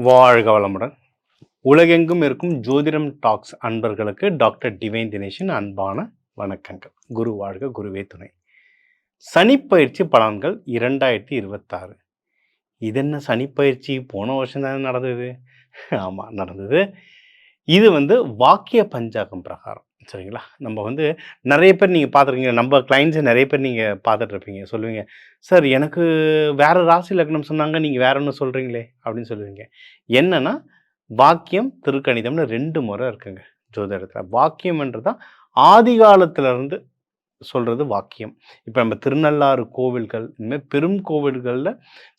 வாழ்க வளமுடன். உலகெங்கும் இருக்கும் ஜோதிடம் டாக்ஸ் அன்பர்களுக்கு டாக்டர் டிவைன் தினேஷின் அன்பான வணக்கங்கள். குரு வாழ்க, குருவே துணை. சனிப்பயிற்சி பலன்கள் 2026. இது என்ன சனிப்பயிற்சி? போன வருஷம் தானே நடந்தது. ஆமாம், நடந்தது. இது வாக்கிய பஞ்சாங்கம் பிரகாரம், சரிங்களா? நம்ம நிறைய பேர் நீங்கள் பார்த்துருக்கீங்க, நம்ம கிளைண்ட்ஸை நிறைய பேர் நீங்கள் பார்த்துட்ருப்பீங்க. சொல்லுவீங்க, சார் எனக்கு வேறு ராசி லக்னம் சொன்னாங்க, நீங்கள் வேற ஒன்று சொல்கிறீங்களே அப்படின்னு சொல்லுவீங்க. என்னென்னா, வாக்கியம் திருக்கணிதம்னு 2 முறை இருக்குங்க ஜோதிடத்தில். வாக்கியம்ன்றது தான் ஆதி காலத்திலேருந்து சொல்கிறது வாக்கியம். இப்போ நம்ம திருநள்ளாறு கோவில்கள், இனிமேல் பெரும் கோவில்களில்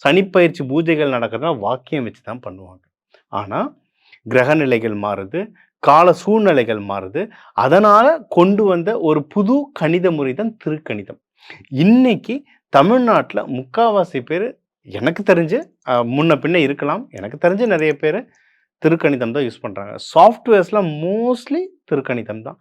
சனிப்பயிற்சி பூஜைகள் நடக்கிறதுனா வாக்கியம் வச்சு தான் பண்ணுவாங்க. ஆனால் கிரகநிலைகள் மாறுது, கால சூழ்நிலைகள் மாறுது. அதனால் கொண்டு வந்த ஒரு புது கணித முறை தான் திருக்கணிதம். இன்னைக்கு தமிழ்நாட்டில் முக்கால்வாசி பேர், எனக்கு தெரிஞ்சு முன்ன பின்ன இருக்கலாம், எனக்கு தெரிஞ்சு நிறைய பேர் திருக்கணிதம் தான் யூஸ் பண்ணுறாங்க. சாஃப்ட்வேர்ஸ்லாம் மோஸ்ட்லி திருக்கணிதம் தான்.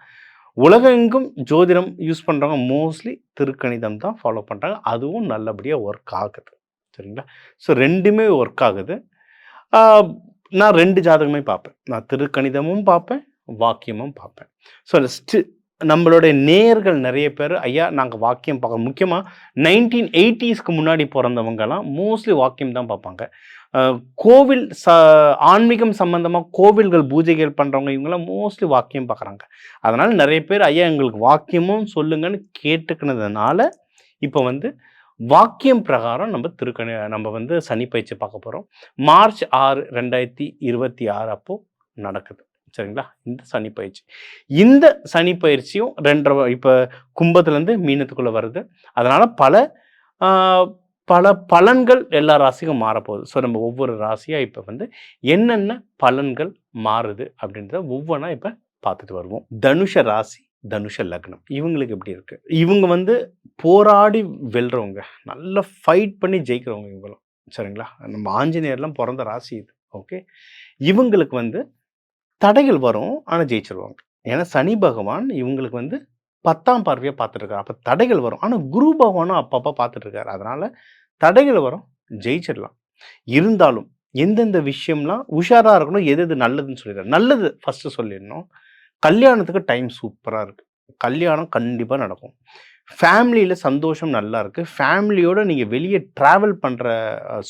உலகெங்கும் ஜோதிடம் யூஸ் பண்ணுறவங்க மோஸ்ட்லி திருக்கணிதம் தான் ஃபாலோ பண்ணுறாங்க. அதுவும் நல்லபடியாக ஒர்க் ஆகுது, சரிங்களா? ஸோ 2மே ஒர்க் ஆகுது. நான் 2 ஜாதகமே பார்ப்பேன். நான் திருக்கணிதமும் பார்ப்பேன், வாக்கியமும் பார்ப்பேன். ஸோ நம்மளுடைய நேயர்கள் நிறைய பேர், ஐயா நாங்கள் வாக்கியம் பார்க்க, முக்கியமாக 1980ஸ்க்கு முன்னாடி பிறந்தவங்கலாம் மோஸ்ட்லி வாக்கியம் தான் பார்ப்பாங்க. கோவில் ஆன்மீகம் சம்மந்தமாக கோவில்கள் பூஜைகள் பண்ணுறவங்க இவங்கெல்லாம் மோஸ்ட்லி வாக்கியம் பார்க்குறாங்க. அதனால் நிறைய பேர், ஐயா எங்களுக்கு வாக்கியமும் சொல்லுங்கன்னு கேட்டுக்கினதுனால இப்போ வாக்கியம் பிரகாரம் நம்ம சனிப்பயிற்சி பார்க்க போகிறோம். மார்ச் 6, 2026 அப்போ நடக்குது, சரிங்களா? இந்த சனிப்பயிற்சி. இந்த சனிப்பயிற்சியும் 2.5 இப்போ கும்பத்துலேருந்து மீனத்துக்குள்ளே வருது. அதனால் பல பலன்கள் எல்லா ராசிக்கும் மாறப்போகுது. ஸோ நம்ம ஒவ்வொரு ராசியாக இப்போ என்னென்ன பலன்கள் மாறுது அப்படின்றத ஒவ்வொன்றா இப்போ பார்த்துட்டு வருவோம். தனுஷ ராசி, தனுஷ லக்னம், இவங்களுக்கு எப்படி இருக்கு? இவங்க போராடி வெல்றவங்க, நல்லா ஃபைட் பண்ணி ஜெயிக்கிறவங்க இவங்களும், சரிங்களா? நம்ம ஆஞ்சநேயர்லாம் பிறந்த ராசி இது. ஓகே, இவங்களுக்கு தடைகள் வரும், ஆனால் ஜெயிச்சிருவாங்க. ஏன்னா சனி பகவான் இவங்களுக்கு 10ஆம் பார்வையாக பார்த்துட்ருக்காரு. அப்போ தடைகள் வரும், ஆனால் குரு பகவானும் அப்பப்போ பார்த்துட்ருக்காரு. அதனால் தடைகள் வரும், ஜெயிச்சிடலாம். இருந்தாலும் எந்தெந்த விஷயம்லாம் உஷாராக இருக்கணும், எது எது நல்லதுன்னு சொல்லிடுறாரு. நல்லது ஃபஸ்ட்டு சொல்லிடணும். கல்யாணத்துக்கு டைம் சூப்பராக இருக்குது. கல்யாணம் கண்டிப்பாக நடக்கும். ஃபேமிலியில் சந்தோஷம் நல்லா இருக்குது. ஃபேமிலியோடு நீங்கள் வெளியே ட்ராவல் பண்ணுற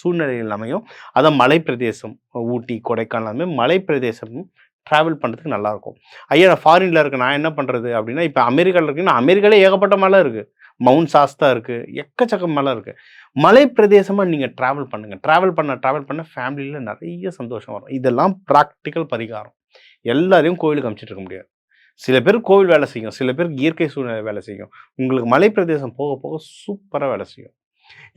சூழ்நிலைகள் அமையும். அதான் மலை பிரதேசம், ஊட்டி கொடைக்கானல், அதுமாதிரி மலை பிரதேசம் ட்ராவல் பண்ணுறதுக்கு நல்லாயிருக்கும். ஐயா நான் ஃபாரினில் இருக்கேன், நான் என்ன பண்ணுறது அப்படின்னா, இப்போ அமெரிக்காவில் இருக்குன்னா அமெரிக்காவிலே ஏகப்பட்ட மலை இருக்குது. மவுண்ட் சாஸ்தா இருக்குது, எக்கச்சக்கம் மலை இருக்குது. மலை பிரதேசமாக நீங்கள் ட்ராவல் பண்ணுங்கள். ட்ராவல் பண்ண ஃபேமிலியில் நிறைய சந்தோஷம் வரும். இதெல்லாம் ப்ராக்டிக்கல் பரிகாரம். எல்லாரையும் கோவிலுக்கு அனுப்பிச்சிட்டு இருக்க முடியாது. சில பேர் கோவில் வேலை செய்யும், சில பேருக்கு இயற்கை சூழ்நிலை வேலை செய்யும். உங்களுக்கு மலை பிரதேசம் போக போக சூப்பராக வேலை செய்யும்.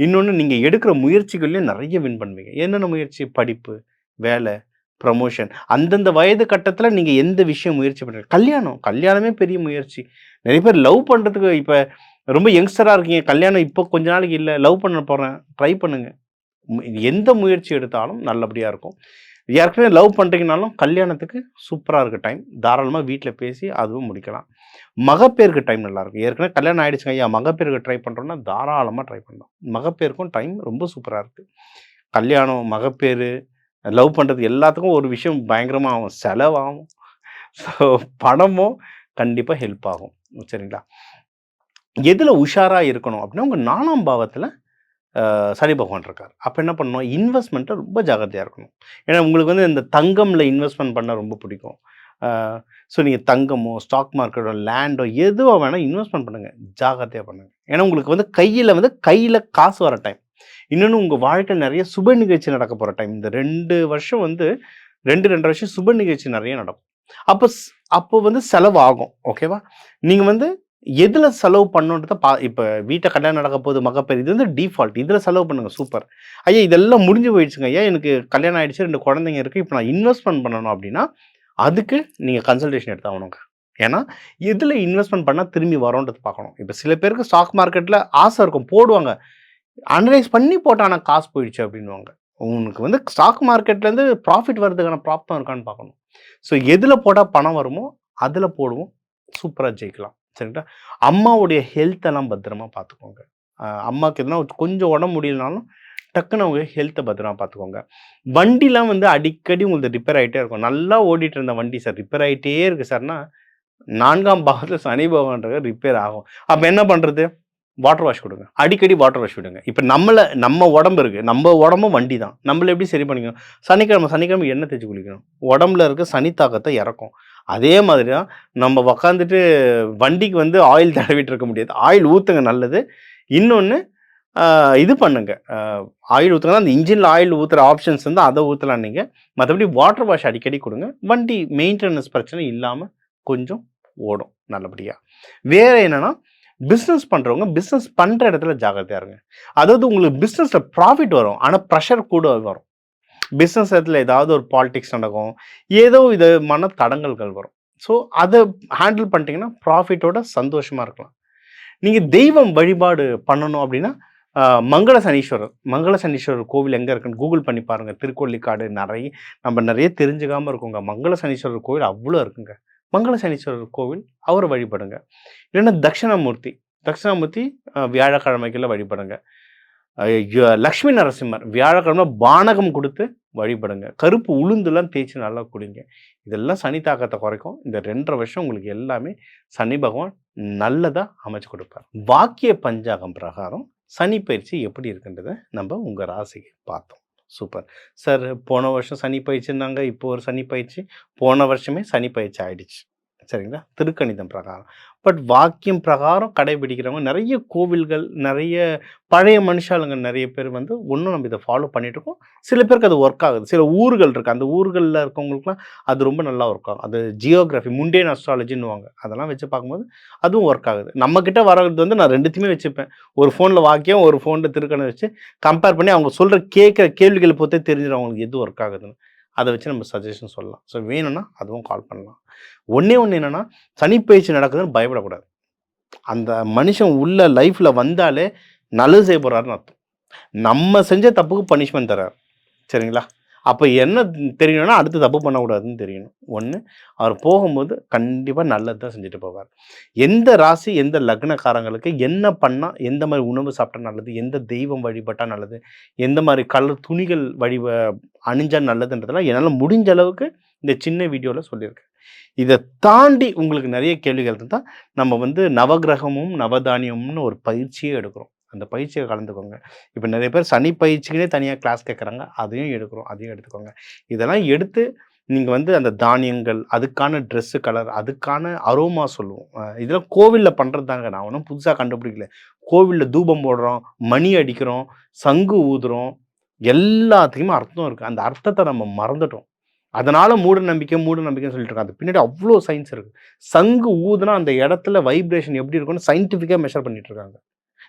இன்னொன்று, நீங்கள் எடுக்கிற முயற்சிகள்லேயும் நிறைய வின் பண்ணுவீங்க. என்னென்ன முயற்சி? படிப்பு, வேலை, ப்ரமோஷன். அந்தந்த வயது கட்டத்தில் நீங்கள் எந்த விஷயம் முயற்சி பண்ணுறீங்க? கல்யாணமே பெரிய முயற்சி. நிறைய பேர் லவ் பண்ணுறதுக்கு, இப்போ ரொம்ப யங்ஸ்டராக இருக்கீங்க, கல்யாணம் இப்போ கொஞ்ச நாளைக்கு இல்லை, லவ் பண்ண போகிறேன், ட்ரை பண்ணுங்கள். எந்த முயற்சி எடுத்தாலும் நல்லபடியாக இருக்கும். ஏற்கனவே லவ் பண்ணுறீங்கனாலும் கல்யாணத்துக்கு சூப்பராக இருக்குது டைம். தாராளமாக வீட்டில் பேசி அதுவும் முடிக்கலாம். மகப்பேருக்கு டைம் நல்லாயிருக்கும். ஏற்கனவே கல்யாணம் ஆகிடுச்சுங்க ஐயா, மகப்பேருக்கு ட்ரை பண்ணுறோன்னா தாராளமாக ட்ரை பண்ணலாம். மகப்பேருக்கும் டைம் ரொம்ப சூப்பராக இருக்குது. கல்யாணம், மகப்பேறு, லவ் பண்ணுறது எல்லாத்துக்கும் ஒரு விஷயம் பயங்கரமாக ஆகும், செலவாகும். ஸோ பணமும் கண்டிப்பாக ஹெல்ப் ஆகும், சரிங்களா? எதில் உஷாராக இருக்கணும் அப்படின்னா, உங்கள் 4ஆம் பாவத்தில் சனி பகவான் இருக்கார். அப்போ என்ன பண்ணணும்? இன்வெஸ்ட்மெண்ட்டில் ரொம்ப ஜாக்கிரதையாக இருக்கணும். ஏன்னா உங்களுக்கு இந்த தங்கமில் இன்வெஸ்ட்மெண்ட் பண்ண ரொம்ப பிடிக்கும். ஸோ நீங்கள் தங்கமோ, ஸ்டாக் மார்க்கெட்டோ, லேண்டோ எதுவாக வேணால் இன்வெஸ்ட்மெண்ட் பண்ணுங்கள், ஜாக்கிரதையாக பண்ணுங்கள். ஏன்னா உங்களுக்கு கையில் காசு வர டைம். இன்னொன்று, உங்கள் வாழ்க்கையில் நிறைய சுப நிகழ்ச்சி நடக்க போகிற டைம். இந்த 2 வருஷம் 2.5 வருஷம் சுப நிகழ்ச்சி நிறைய நடக்கும். அப்போ செலவு ஆகும், ஓகேவா? நீங்கள் எதில் செலவு பண்ணுன்றத இப்போ வீட்டை கல்யாணம் நடக்க போகுது, மகப்பேறு, இது டிஃபால்ட். இதில் செலவு பண்ணுங்கள், சூப்பர். ஐயா இதெல்லாம் முடிஞ்சு போயிடுச்சுங்க ஐயா, எனக்கு கல்யாணம் ஆகிடுச்சு, 2 குழந்தைங்க இருக்குது, இப்போ நான் இன்வெஸ்ட்மெண்ட் பண்ணணும் அப்படின்னா அதுக்கு நீங்கள் கன்சல்டேஷன் எடுத்தாகணுங்க. ஏன்னா எதில் இன்வெஸ்ட்மெண்ட் பண்ணால் திரும்பி வரோன்றது பார்க்கணும். இப்போ சில பேருக்கு ஸ்டாக் மார்க்கெட்டில் ஆசை இருக்கும், போடுவாங்க, அனலைஸ் பண்ணி போட்டால் ஆனால் காசு போயிடுச்சு அப்படின்வாங்க. உங்களுக்கு ஸ்டாக் மார்க்கெட்லேருந்து ப்ராஃபிட் வர்றதுக்கான ப்ராப்தம் இருக்கான்னு பார்க்கணும். ஸோ எதில் போட்டால் பணம் வருமோ அதில் போடுவோம், சூப்பராக ஜெயிக்கலாம், சரிங்களா? அம்மாவுடைய ஹெல்த்தெல்லாம் பத்திரமா பார்த்துக்கோங்க. அம்மாவுக்கு எதுனா கொஞ்சம் உடம்பு முடியலனாலும் டக்குன்னு அவங்க ஹெல்த்தை பத்திரமா பார்த்துக்கோங்க. வண்டிலாம் வந்து அடிக்கடி உங்களுக்கு ரிப்பேர் ஆகிட்டே இருக்கும். நல்லா ஓடிட்டு இருந்த வண்டி சார் ரிப்பேர் ஆகிட்டே இருக்குது சார்னா, 4ஆம் பாவத்துல சனி பகவான்றது ரிப்பேர் ஆகும். அப்ப என்ன பண்றது? வாட்டர் வாஷ் குடுங்க. அடிக்கடி வாட்டர் வாஷ் விடுங்க. இப்ப நம்ம உடம்பு இருக்கு. நம்ம உடம்பும் வண்டி தான். நம்மள எப்படி சரி பண்ணிக்கணும்? சனிக்கிழமை எண்ணெய் தேய்ச்சு குளிக்கணும். உடம்புல இருக்க சனி தாக்கத்த இறக்கும். அதே மாதிரி தான் நம்ம உக்காந்துட்டு வண்டிக்கு வந்து ஆயில் தடவிட்டு இருக்க முடியாது. ஆயில் ஊத்துங்க நல்லது. இன்னொன்னு இது பண்ணுங்க. ஆயில் ஊத்துனா அந்த இன்ஜின்ல ஆயில் ஊத்துற ஆப்ஷன்ஸ் வந்து அத ஊத்தலாம் நீங்க. மத்தபடி வாட்டர் வாஷ் அடிக்கடி குடுங்க. வண்டி மெயின்டெனன்ஸ் பிரச்சனை இல்லாம கொஞ்சம் ஓடும் நல்லபடியா. வேற என்னன்னா, பிசினஸ் பண்றவங்க பிசினஸ் பண்ற இடத்துல ஜாக்கிரதையா இருங்க. அதாவது உங்களுக்கு பிசினஸ்ல ப்ராஃபிட் வரும். ஆனா பிரஷர் கூட வரும். பிசினஸ் இடத்துல ஏதாவது ஒரு பாலிடிக்ஸ் நடக்கும். ஏதோ விதமான தடங்கல்கள் வரும். ஸோ அத ஹேண்டில் பண்ணிட்டீங்கன்னா, ப்ராஃபிட்டோட சந்தோஷமா இருக்கலாம். நீங்க தெய்வம் வழிபாடு பண்ணணும் அப்படின்னா, மங்கள சனீஸ்வரர் கோவில் எங்க இருக்குன்னு கூகுள் பண்ணி பாருங்க. திருக்கொள்ளிக்காடு நிறைய தெரிஞ்சுக்காம இருக்கோங்க. மங்கள சனீஸ்வரர் கோவில் அவ்வளோ இருக்குங்க. மங்கள சனீஸ்வரர் கோவில் அவரை வழிபடுங்க. இல்லைன்னா தட்சிணாமூர்த்தி வியாழக்கிழமைக்குள்ள வழிபடுங்க. லக்ஷ்மி நரசிம்மர் வியாழக்கிழமை பானகம் கொடுத்து வழிபடுங்க. கருப்பு உளுந்துலாம் தேய்ச்சி நல்லா குடிங்க. இதெல்லாம் சனி தாக்கத்தை குறைக்கும். இந்த 2.5 வருஷம் உங்களுக்கு எல்லாமே சனி பகவான் நல்லதா அமைச்சு கொடுப்பார். வாக்கிய பஞ்சாங்கம் பிரகாரம் சனி பயிற்சி எப்படி இருக்குன்றத நம்ம உங்கள் ராசிக்கு பார்த்தோம். Super sir. போன வருஷம் சனி பயிற்சின்னாங்க, இப்போ ஒரு சனி பயிற்சி. போன வருஷமே சனி பயிற்சி ஆயிடுச்சு சரிங்களா, திருக்கணிதம் பிரகாரம். பட் வாக்கியம் பிரகாரம் கடைபிடிக்கிறவங்க நிறைய கோவில்கள், நிறைய பழைய மனுஷாளுங்க நிறைய பேர் வந்து ஒன்றும் நம்ம இதை ஃபாலோ பண்ணிட்டு இருக்கோம். சில பேருக்கு அது ஒர்க் ஆகுது. சில ஊர்கள் இருக்குது, அந்த ஊர்களில் இருக்கவங்களுக்குலாம் அது ரொம்ப நல்லா ஒர்க் ஆகும். அது ஜியோகிராஃபி முண்டேன் அஸ்ட்ராலஜின்னுவாங்க. அதெல்லாம் வச்சு பார்க்கும்போது அதுவும் ஒர்க் ஆகுது. நம்மக்கிட்ட வர்றது வந்து நான் ரெண்டுத்தையுமே வச்சுப்பேன். ஒரு ஃபோனில் வாக்கியம், ஒரு ஃபோனில் திருக்கணிதம் வச்சு கம்பேர் பண்ணி அவங்க சொல்கிற கேட்குற கேள்விகளை பொறுத்தே தெரிஞ்சிடும் அவங்களுக்கு எது ஒர்க் ஆகுதுன்னு. அதை வச்சு நம்ம சஜஷன் சொல்லலாம். ஸோ வேணும்னா அதுவும் கால் பண்ணலாம். ஒன்று என்னென்னா, சனிப்பயிற்சி நடக்குதுன்னு பயப்படக்கூடாது. அந்த மனுஷன் உள்ள லைஃப்பில் வந்தாலே நல்லது செய்ய போகிறாருன்னு அர்த்தம். நம்ம செஞ்ச தப்புக்கு பனிஷ்மெண்ட் தர்றார் சரிங்களா. அப்போ என்ன தெரியணும்னா, அடுத்து தப்பு பண்ணக்கூடாதுன்னு தெரியணும். ஒன்று, அவர் போகும்போது கண்டிப்பாக நல்லது தான் செஞ்சுட்டு போவார். எந்த ராசி எந்த லக்னக்காரங்களுக்கு என்ன பண்ணால், எந்த மாதிரி உணவு சாப்பிட்டா நல்லது, எந்த தெய்வம் வழிபட்டால் நல்லது, எந்த மாதிரி கலர் துணிகள் அணிஞ்சால் நல்லதுன்றதெல்லாம் என்னால் முடிஞ்ச அளவுக்கு இந்த சின்ன வீடியோவில் சொல்லியிருக்கேன். இதை தாண்டி உங்களுக்கு நிறைய கேள்விகள் இருந்தால் நம்ம வந்து நவகிரகமும் நவதானியமும்னு ஒரு பயிற்சியே எடுக்கிறோம். அந்த பயிற்சியை கலந்துக்கோங்க. இப்போ நிறைய பேர் சனி பயிற்சிக்குனே தனியாக கிளாஸ் கேட்குறாங்க. அதையும் எடுத்துக்கோங்க. இதெல்லாம் எடுத்து நீங்கள் வந்து அந்த தானியங்கள், அதுக்கான ட்ரெஸ்ஸு கலர், அதுக்கான அரோமா சொல்லுவோம். இதெல்லாம் கோவிலில் பண்ணுறது தாங்க. நான் ஒன்றும் புதுசாக கண்டுபிடிக்கல. கோவிலில் தூபம் போடுறோம், மணி அடிக்கிறோம், சங்கு ஊதுறோம், எல்லாத்துக்குமே அர்த்தம் இருக்குது. அந்த அர்த்தத்தை நம்ம மறந்துட்டோம். அதனால் மூட நம்பிக்கைன்னு சொல்லிட்டு இருக்காங்க. அது பின்னாடி அவ்வளோ சயின்ஸ் இருக்குது. சங்கு ஊதுனா அந்த இடத்துல வைப்ரேஷன் எப்படி இருக்குன்னு சயின்டிஃபிக்காக மெஷர் பண்ணிட்டு இருக்காங்க.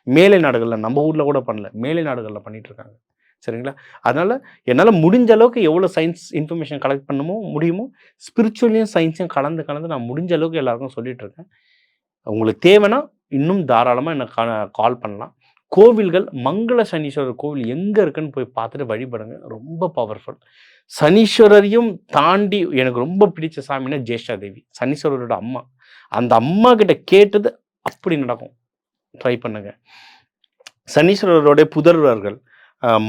மேலை நாடுகளில், நம்ம ஊரில் கூட பண்ணல, மேலை நாடுகளில் பண்ணிட்டு இருக்காங்க சரிங்களா. அதனால் என்னால் முடிஞ்ச அளவுக்கு எவ்வளோ சயின்ஸ் இன்ஃபர்மேஷன் கலெக்ட் முடியுமோ ஸ்பிரிச்சுவலையும் சயின்ஸையும் கலந்து நான் முடிஞ்ச அளவுக்கு எல்லாருக்கும் சொல்லிட்டு இருக்கேன். உங்களுக்கு தேவைன்னா இன்னும் தாராளமாக எனக்கு கால் பண்ணலாம். கோவில்கள், மங்கள சனீஸ்வரர் கோவில் எங்கே இருக்குன்னு போய் பார்த்துட்டு வழிபடுங்க. ரொம்ப பவர்ஃபுல். சனீஸ்வரரையும் தாண்டி எனக்கு ரொம்ப பிடிச்ச சாமின்னா ஜேஷ்டா தேவி, சனீஸ்வரரோட அம்மா. அந்த அம்மா கிட்ட கேட்டது அப்படி நடக்கும். ட்ரை பண்ணுங்க. சனீஸ்வரருடைய புதல்வர்கள்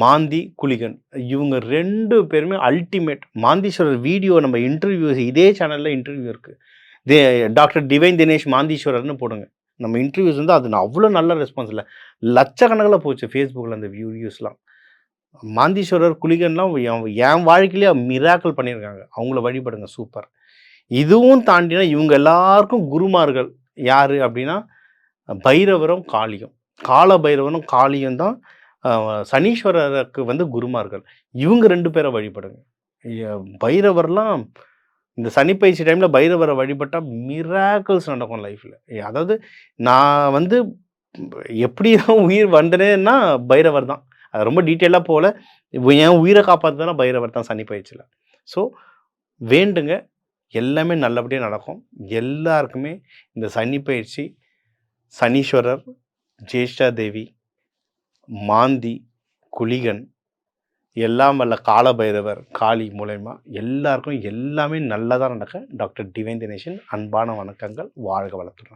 மாந்தி, குளிகன், இவங்க 2 பேருமே அல்டிமேட். மாந்தீஸ்வரர் வீடியோ நம்ம இன்டர்வியூ இதே சேனலில் இன்டர்வியூ இருக்குது. டாக்டர் டிவைன் தினேஷ் மாந்தீஸ்வரர்னு போடுங்க. நம்ம இன்டர்வியூஸ் வந்து அது அவ்வளோ நல்ல ரெஸ்பான்ஸ் இல்லை, லட்சக்கணக்கில் போச்சு ஃபேஸ்புக்கில் அந்த வீடியோஸ்லாம். மாந்தீஸ்வரர், குளிகன்லாம் என் வாழ்க்கையிலே மிராக்கிள் பண்ணியிருக்காங்க. அவங்கள வழிபடுங்க. சூப்பர். இதுவும் தாண்டினா இவங்க எல்லாருக்கும் குருமார்கள் யார் அப்படின்னா பைரவரும் காளியும். கால பைரவனும் காளியும் தான் சனீஸ்வரருக்கு வந்து குருமார்கள். இவங்க 2 பேரை வழிபடுங்க. பைரவர்லாம் இந்த சனிப்பயிற்சி டைமில் பைரவரை வழிபட்டால் மிராக்கிள்ஸ் நடக்கும் லைஃப்பில். அதாவது நான் வந்து எப்படி தான் உயிர் வந்தனேன்னா பைரவர் தான். அது ரொம்ப டீட்டெயிலாக போகல. என் உயிரை காப்பாற்றுனா பைரவர் தான் சனிப்பயிற்சியில். ஸோ வேண்டுங்க, எல்லாமே நல்லபடியாக நடக்கும். எல்லாருக்குமே இந்த சனிப்பயிற்சி, சனீஸ்வரர், ஜேஷ்டா தேவி, மாந்தி, குளிகன், எல்லாம் வல்ல கால பைரவர், காளி மூலயமா எல்லாருக்கும் எல்லாமே நல்லதாக நடக்க டாக்டர் டிவைன் தினேஷின் அன்பான வணக்கங்கள். வாழ்க வளத்துடன்.